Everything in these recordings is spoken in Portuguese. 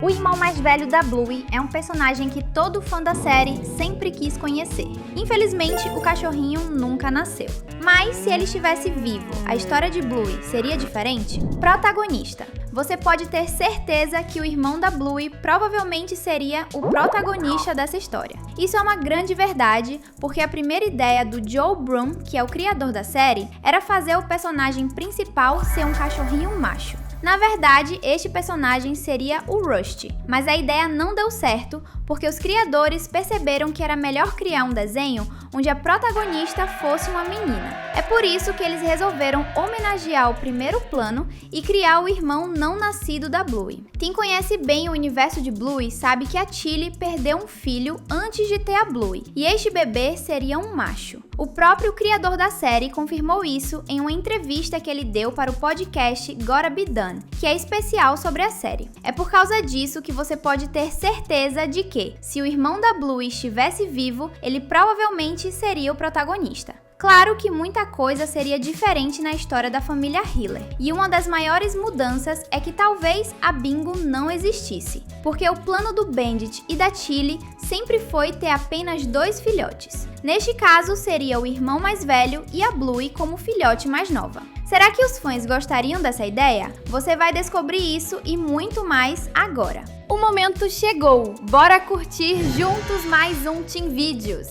O irmão mais velho da Bluey é um personagem que todo fã da série sempre quis conhecer. Infelizmente, o cachorrinho nunca nasceu. Mas se ele estivesse vivo, a história de Bluey seria diferente? Protagonista. Você pode ter certeza que o irmão da Bluey provavelmente seria o protagonista dessa história. Isso é uma grande verdade, porque a primeira ideia do Joe Bruhn, que é o criador da série, era fazer o personagem principal ser um cachorrinho macho. Na verdade, este personagem seria o Rusty, mas a ideia não deu certo porque os criadores perceberam que era melhor criar um desenho onde a protagonista fosse uma menina. É por isso que eles resolveram homenagear o primeiro plano e criar o irmão não nascido da Bluey. Quem conhece bem o universo de Bluey sabe que a Tilly perdeu um filho antes de ter a Bluey, e este bebê seria um macho. O próprio criador da série confirmou isso em uma entrevista que ele deu para o podcast Gotta Be Done, que é especial sobre a série. É por causa disso que você pode ter certeza de que, se o irmão da Bluey estivesse vivo, ele provavelmente seria o protagonista. Claro que muita coisa seria diferente na história da família Hiller, e uma das maiores mudanças é que talvez a Bingo não existisse, porque o plano do Bandit e da Tilly sempre foi ter apenas 2 filhotes. Neste caso, seria o irmão mais velho e a Bluey como filhote mais nova. Será que os fãs gostariam dessa ideia? Você vai descobrir isso e muito mais agora. O momento chegou! Bora curtir juntos mais um Team Vídeos!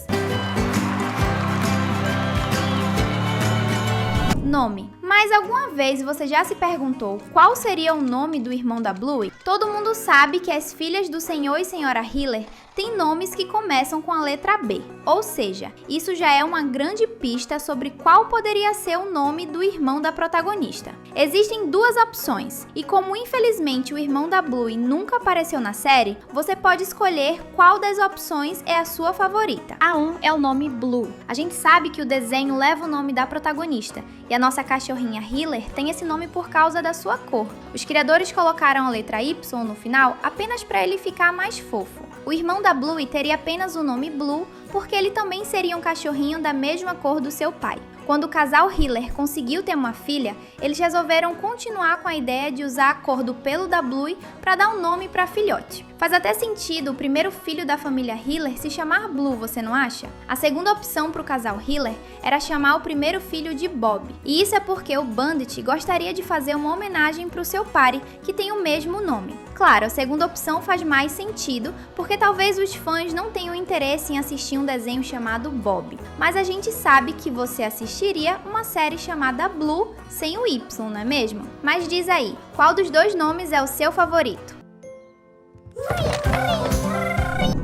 Nome. Mas alguma vez você já se perguntou qual seria o nome do irmão da Bluey? Todo mundo sabe que as filhas do Senhor e Senhora Hiller têm nomes que começam com a letra B. Ou seja, isso já é uma grande pista sobre qual poderia ser o nome do irmão da protagonista. Existem 2 opções, e como infelizmente o irmão da Bluey nunca apareceu na série, você pode escolher qual das opções é a sua favorita. A 1 é o nome Blue. A gente sabe que o desenho leva o nome da protagonista, e a nossa cachorrinha Hiller tem esse nome por causa da sua cor. Os criadores colocaram a letra Y no final apenas para ele ficar mais fofo. O irmão da Bluey teria apenas o nome Blue porque ele também seria um cachorrinho da mesma cor do seu pai. Quando o casal Hiller conseguiu ter uma filha, eles resolveram continuar com a ideia de usar a cor do pelo da Bluey para dar um nome para a filhote. Faz até sentido o primeiro filho da família Hiller se chamar Blue, você não acha? A segunda opção para o casal Hiller era chamar o primeiro filho de Bob. E isso é porque o Bandit gostaria de fazer uma homenagem para o seu pare, que tem o mesmo nome. Claro, a segunda opção faz mais sentido, porque talvez os fãs não tenham interesse em assistir um desenho chamado Bob. Mas a gente sabe que você assistiria uma série chamada Blue sem o Y, não é mesmo? Mas diz aí, qual dos 2 nomes é o seu favorito?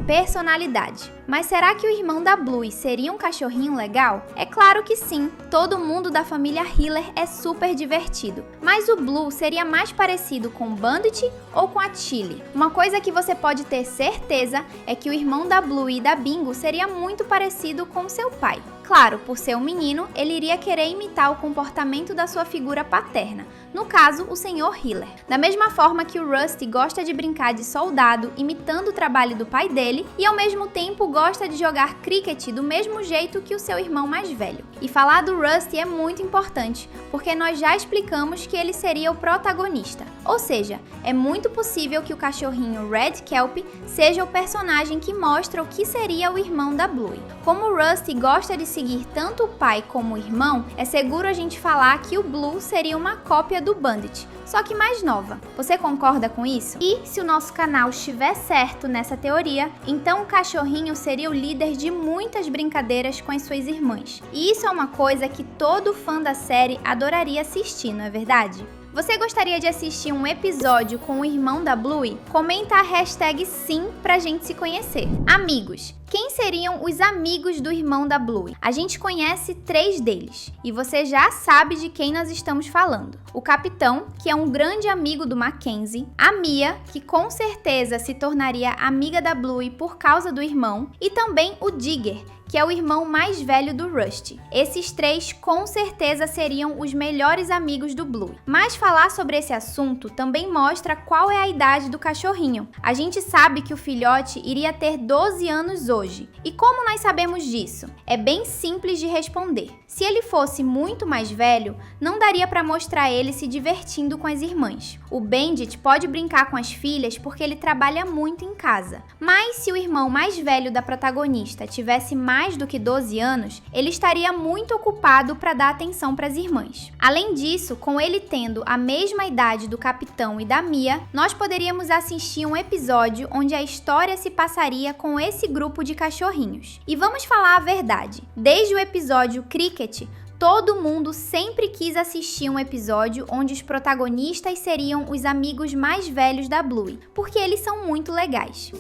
Personalidade. Mas será que o irmão da Bluey seria um cachorrinho legal? É claro que sim, todo mundo da família Hiller é super divertido. Mas o Blue seria mais parecido com o Bandit ou com a Tilly? Uma coisa que você pode ter certeza é que o irmão da Bluey e da Bingo seria muito parecido com seu pai. Claro, por ser um menino, ele iria querer imitar o comportamento da sua figura paterna, no caso, o Sr. Hiller. Da mesma forma que o Rusty gosta de brincar de soldado, imitando o trabalho do pai dele, e ao mesmo tempo gosta de jogar cricket do mesmo jeito que o seu irmão mais velho. E falar do Rusty é muito importante, porque nós já explicamos que ele seria o protagonista. Ou seja, é muito possível que o cachorrinho Red Kelp seja o personagem que mostra o que seria o irmão da Bluey. Como o Rusty gosta de seguir tanto o pai como o irmão, é seguro a gente falar que o Blue seria uma cópia do Bandit, só que mais nova. Você concorda com isso? E se o nosso canal estiver certo nessa teoria, então o cachorrinho seria o líder de muitas brincadeiras com as suas irmãs. E isso é uma coisa que todo fã da série adoraria assistir, não é verdade? Você gostaria de assistir um episódio com o irmão da Bluey? Comenta a hashtag sim pra gente se conhecer. Amigos. Quem seriam os amigos do irmão da Bluey? A gente conhece 3 deles, e você já sabe de quem nós estamos falando. O Capitão, que é um grande amigo do Mackenzie, a Mia, que com certeza se tornaria amiga da Bluey por causa do irmão, e também o Digger, que é o irmão mais velho do Rusty. Esses 3 com certeza seriam os melhores amigos do Bluey. Mas falar sobre esse assunto também mostra qual é a idade do cachorrinho. A gente sabe que o filhote iria ter 12 anos hoje, hoje. E como nós sabemos disso? É bem simples de responder. Se ele fosse muito mais velho, não daria para mostrar ele se divertindo com as irmãs. O Bandit pode brincar com as filhas porque ele trabalha muito em casa. Mas se o irmão mais velho da protagonista tivesse mais do que 12 anos, ele estaria muito ocupado para dar atenção para as irmãs. Além disso, com ele tendo a mesma idade do Capitão e da Mia, nós poderíamos assistir um episódio onde a história se passaria com esse grupo de cachorrinhos. E vamos falar a verdade, desde o episódio Cricket, todo mundo sempre quis assistir um episódio onde os protagonistas seriam os amigos mais velhos da Bluey, porque eles são muito legais.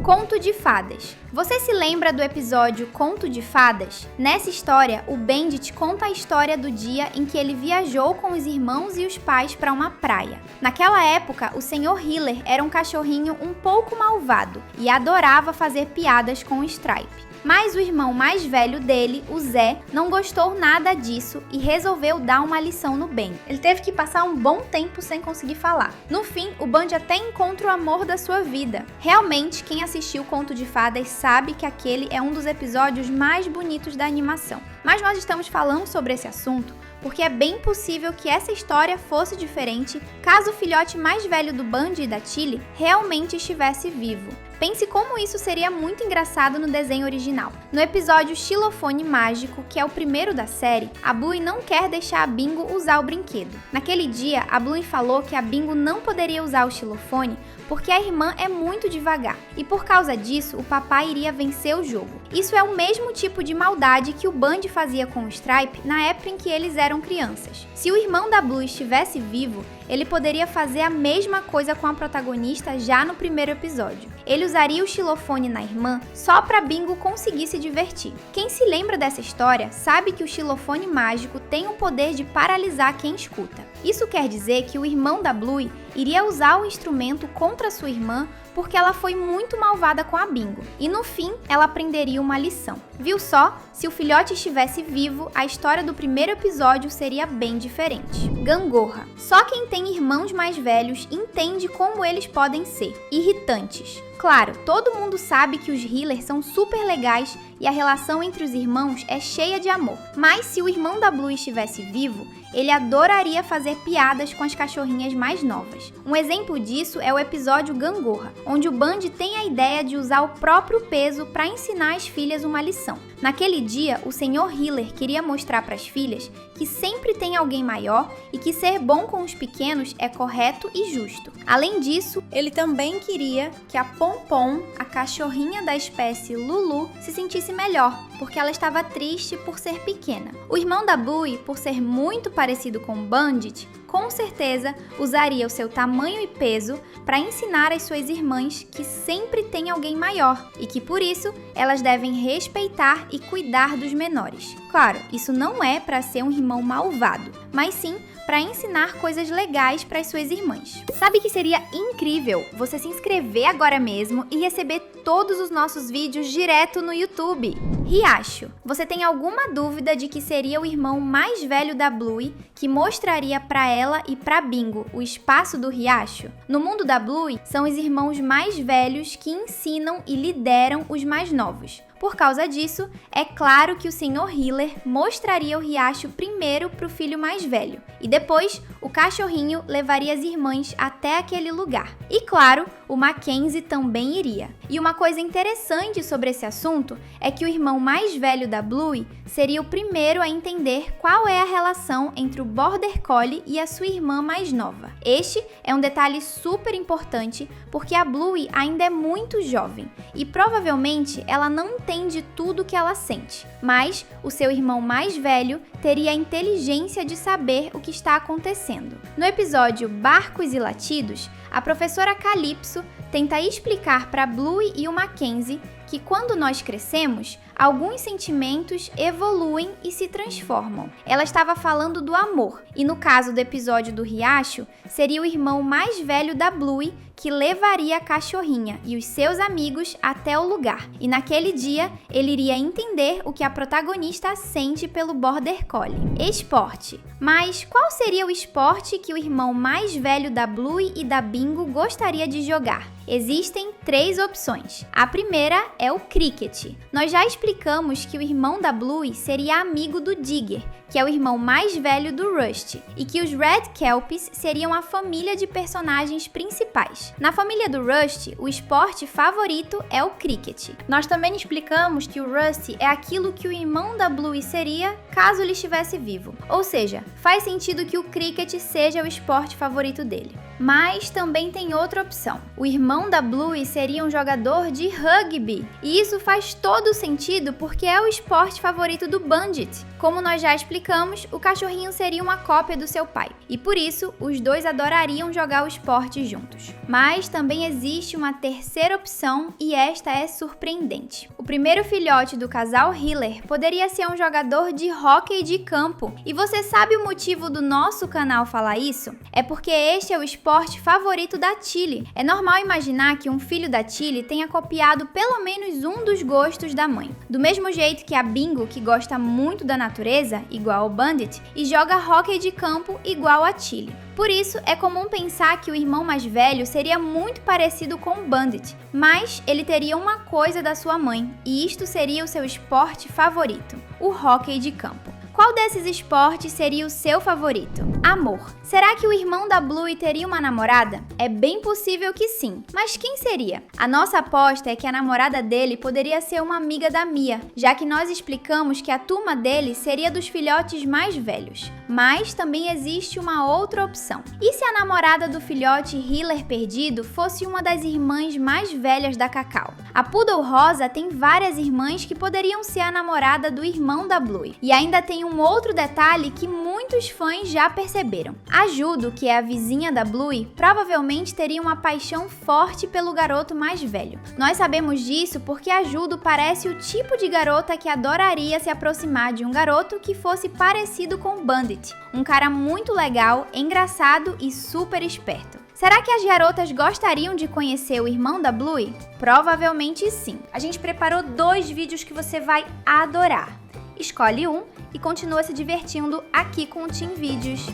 Conto de Fadas. Você se lembra do episódio Conto de Fadas? Nessa história, o Bandit conta a história do dia em que ele viajou com os irmãos e os pais para uma praia. Naquela época, o Sr. Hiller era um cachorrinho um pouco malvado e adorava fazer piadas com o Stripe. Mas o irmão mais velho dele, o Zé, não gostou nada disso e resolveu dar uma lição no Ben. Ele teve que passar um bom tempo sem conseguir falar. No fim, o Band até encontra o amor da sua vida. Realmente, quem assistiu Conto de Fadas sabe que aquele é um dos episódios mais bonitos da animação. Mas nós estamos falando sobre esse assunto porque é bem possível que essa história fosse diferente caso o filhote mais velho do Band e da Tilly realmente estivesse vivo. Pense como isso seria muito engraçado no desenho original. No episódio Xilofone Mágico, que é o primeiro da série, a Bluey não quer deixar a Bingo usar o brinquedo. Naquele dia, a Bluey falou que a Bingo não poderia usar o xilofone porque a irmã é muito devagar, e por causa disso, o papai iria vencer o jogo. Isso é o mesmo tipo de maldade que o Band fazia com o Stripe na época em que eles eram crianças. Se o irmão da Bluey estivesse vivo, ele poderia fazer a mesma coisa com a protagonista já no primeiro episódio. Ele usaria o xilofone na irmã só pra Bingo conseguir se divertir. Quem se lembra dessa história sabe que o xilofone mágico tem o poder de paralisar quem escuta. Isso quer dizer que o irmão da Bluey iria usar o instrumento contra sua irmã porque ela foi muito malvada com a Bingo. E no fim, ela aprenderia uma lição. Viu só? Se o filhote estivesse vivo, a história do primeiro episódio seria bem diferente. Gangorra. Só quem tem irmãos mais velhos entende como eles podem ser irritantes. Claro, todo mundo sabe que os Hiller são super legais e a relação entre os irmãos é cheia de amor. Mas se o irmão da Bluey estivesse vivo, ele adoraria fazer piadas com as cachorrinhas mais novas. Um exemplo disso é o episódio Gangorra, onde o Band tem a ideia de usar o próprio peso para ensinar às filhas uma lição. Naquele dia, o Sr. Hiller queria mostrar para as filhas que sempre tem alguém maior e que ser bom com os pequenos é correto e justo. Além disso, ele também queria que a Pompom, a cachorrinha da espécie Lulu, se sentisse melhor, porque ela estava triste por ser pequena. O irmão da Bluey, por ser muito parecido com o Bandit, com certeza usaria o seu tamanho e peso para ensinar às suas irmãs que sempre tem alguém maior e que por isso elas devem respeitar e cuidar dos menores. Claro, isso não é para ser um irmão malvado, mas sim para ensinar coisas legais para as suas irmãs. Sabe que seria incrível você se inscrever agora mesmo e receber todos os nossos vídeos direto no YouTube? Riacho. Você tem alguma dúvida de que seria o irmão mais velho da Bluey que mostraria para ela e para Bingo o espaço do riacho? No mundo da Bluey, são os irmãos mais velhos que ensinam e lideram os mais novos. Por causa disso, é claro que o Sr. Hiller mostraria o riacho primeiro para o filho mais velho, e depois o cachorrinho levaria as irmãs até aquele lugar. E claro, o Mackenzie também iria. E uma coisa interessante sobre esse assunto é que o irmão mais velho da Bluey seria o primeiro a entender qual é a relação entre o Border Collie e a sua irmã mais nova. Este é um detalhe super importante porque a Bluey ainda é muito jovem e provavelmente ela não entende tudo o que ela sente, mas o seu irmão mais velho teria a inteligência de saber o que está acontecendo. No episódio Barcos e Latidos, a professora Calypso tenta explicar para Bluey e o Mackenzie que quando nós crescemos, alguns sentimentos evoluem e se transformam. Ela estava falando do amor, e no caso do episódio do riacho, seria o irmão mais velho da Bluey que levaria a cachorrinha e os seus amigos até o lugar. E naquele dia, ele iria entender o que a protagonista sente pelo Border Collie. Esporte. Mas qual seria o esporte que o irmão mais velho da Bluey e da Bingo gostaria de jogar? Existem 3 opções. A primeira é o cricket. Nós já explicamos que o irmão da Bluey seria amigo do Digger, que é o irmão mais velho do Rusty, e que os Red Kelpies seriam a família de personagens principais. Na família do Rusty, o esporte favorito é o cricket. Nós também explicamos que o Rusty é aquilo que o irmão da Bluey seria caso ele estivesse vivo. Ou seja, faz sentido que o cricket seja o esporte favorito dele. Mas também tem outra opção. O irmão da Bluey seria um jogador de rugby. E isso faz todo sentido porque é o esporte favorito do Bandit. Como nós já explicamos, o cachorrinho seria uma cópia do seu pai. E por isso, os dois adorariam jogar o esporte juntos. Mas também existe uma terceira opção e esta é surpreendente. O primeiro filhote do casal Hiller poderia ser um jogador de hóquei de campo. E você sabe o motivo do nosso canal falar isso? É porque este é o esporte favorito da Tilly. É normal imaginar que um filho da Tilly tenha copiado pelo menos um dos gostos da mãe. Do mesmo jeito que a Bingo, que gosta muito da natureza, igual ao Bandit, e joga hóquei de campo igual a Tilly. Por isso, é comum pensar que o irmão mais velho seria muito parecido com o Bandit, mas ele teria uma coisa da sua mãe, e isto seria o seu esporte favorito, o hóquei de campo. Qual desses esportes seria o seu favorito? Amor. Será que o irmão da Bluey teria uma namorada? É bem possível que sim, mas quem seria? A nossa aposta é que a namorada dele poderia ser uma amiga da Mia, já que nós explicamos que a turma dele seria dos filhotes mais velhos. Mas também existe uma outra opção. E se a namorada do filhote Hiller perdido fosse uma das irmãs mais velhas da Cacau? A Poodle Rosa tem várias irmãs que poderiam ser a namorada do irmão da Bluey. E ainda tem um outro detalhe que muitos fãs já perceberam. A Judo, que é a vizinha da Bluey, provavelmente teria uma paixão forte pelo garoto mais velho. Nós sabemos disso porque a Judo parece o tipo de garota que adoraria se aproximar de um garoto que fosse parecido com o Bandit. Um cara muito legal, engraçado e super esperto. Será que as garotas gostariam de conhecer o irmão da Bluey? Provavelmente sim. A gente preparou 2 vídeos que você vai adorar. Escolhe um e continua se divertindo aqui com o Team Vídeos.